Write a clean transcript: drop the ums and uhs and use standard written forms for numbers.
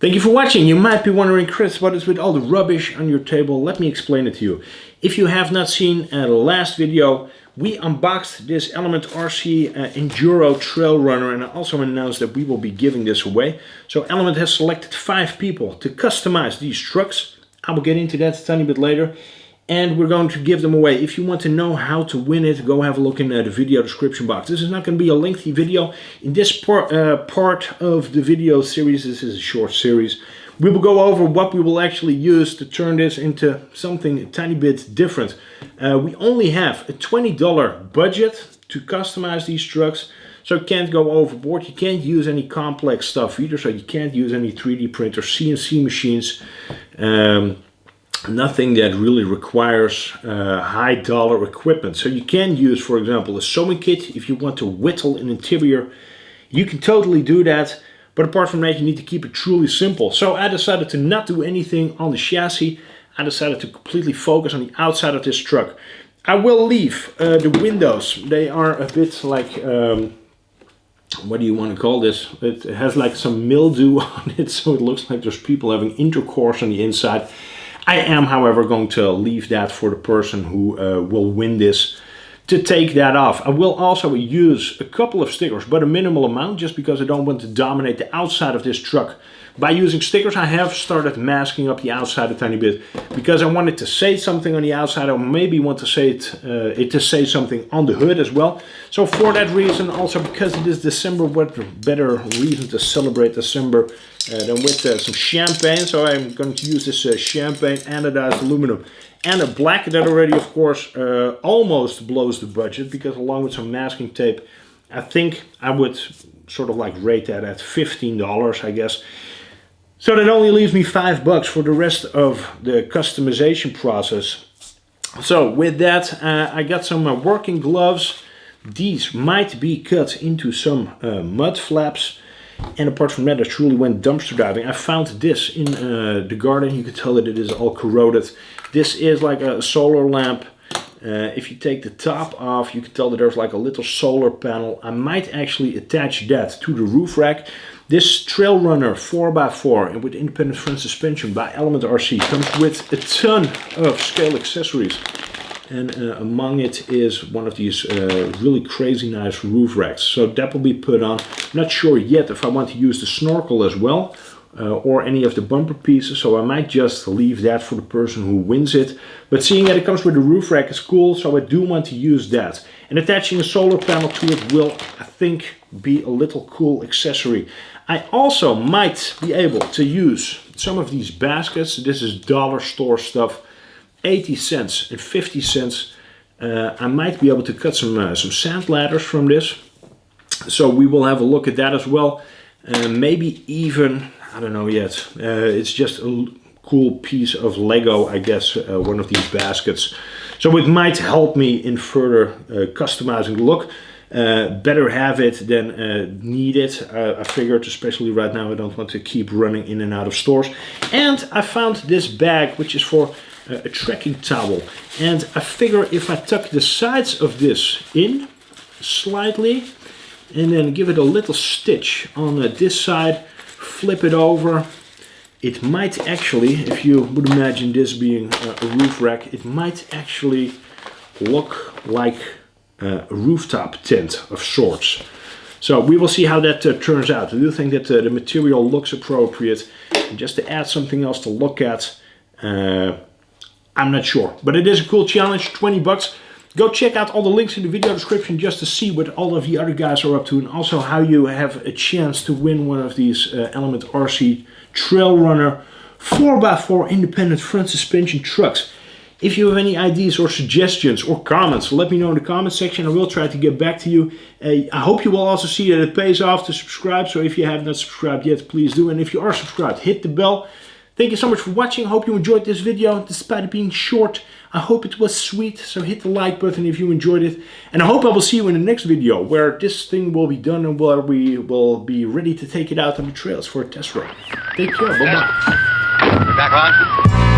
Thank you for watching. You might be wondering, Chris, what is with all the rubbish on your table? Let me explain it to you. If you have not seen the last video, we unboxed this Element RC Enduro Trail Runner, and I also announced that we will be giving this away. So Element has selected 5 people to customize these trucks. I will get into that a tiny bit later. And we're going to give them away. If you want to know how to win it, go have a look in the video description box. This is not going to be a lengthy video. In this part of the video series, this is a short series, we will go over what we will actually use to turn this into something a tiny bit different. We only have a $20 budget to customize these trucks, so you can't go overboard. You can't use any complex stuff either, so you can't use any 3D printers, CNC machines. Nothing that really requires high dollar equipment. So you can use, for example, a sewing kit. If you want to whittle an interior, you can totally do that. But apart from that, you need to keep it truly simple. So I decided to not do anything on the chassis. I decided to completely focus on the outside of this truck. I will leave the windows. They are a bit like, what do you want to call this? It has like some mildew on it, so it looks like there's people having intercourse on the inside. I am, however, going to leave that for the person who will win this to take that off. I will also use a couple of stickers, but a minimal amount, just because I don't want to dominate the outside of this truck. By using stickers, I have started masking up the outside a tiny bit, because I wanted to say something on the outside. I maybe want to say it to say something on the hood as well. So for that reason, also because it is December, what better reason to celebrate December than with some champagne. So I'm going to use this champagne anodized aluminum and a black. That already, of course, almost blows the budget, because along with some masking tape, I think I would sort of like rate that at $15, I guess. So that only leaves me $5 for the rest of the customization process. So with that, I got some working gloves. These might be cut into some mud flaps. And apart from that, I truly went dumpster diving. I found this in the garden. You can tell that it is all corroded. This is like a solar lamp. If you take the top off, you can tell that there's like a little solar panel. I might actually attach that to the roof rack. This Trailrunner 4x4 and with independent front suspension by Element RC comes with a ton of scale accessories. And among it is one of these really crazy nice roof racks. So that will be put on. I'm not sure yet if I want to use the snorkel as well. Or any of the bumper pieces, so I might just leave that for the person who wins it. But seeing that it comes with a roof rack is cool, so I do want to use that. And attaching a solar panel to it will, I think, be a little cool accessory. I also might be able to use some of these baskets. This is dollar store stuff, 80 cents and 50 cents. I might be able to cut some sand ladders from this. So we will have a look at that as well. Maybe even, I don't know yet, it's just a cool piece of Lego, I guess, one of these baskets. So it might help me in further customizing the look. Better have it than need it. I figured, especially right now, I don't want to keep running in and out of stores. And I found this bag, which is for a trekking towel. And I figure if I tuck the sides of this in slightly, and then give it a little stitch on this side, flip it over, it might actually, if you would imagine this being a roof rack, it might actually look like a rooftop tent of sorts. So we will see how that turns out. I do think that the material looks appropriate. And just to add something else to look at, I'm not sure. But it is a cool challenge, $20. Go check out all the links in the video description just to see what all of the other guys are up to, and also how you have a chance to win one of these Element RC Trailrunner 4x4 independent front suspension trucks. If you have any ideas or suggestions or comments, let me know in the comment section. I will try to get back to you. I hope you will also see that it pays off to subscribe, so if you have not subscribed yet, please do. And if you are subscribed, hit the bell. Thank you so much for watching. I hope you enjoyed this video, despite it being short. I hope it was sweet, so hit the like button if you enjoyed it. And I hope I will see you in the next video, where this thing will be done and where we will be ready to take it out on the trails for a test run. Take care, bye-bye. We're back on.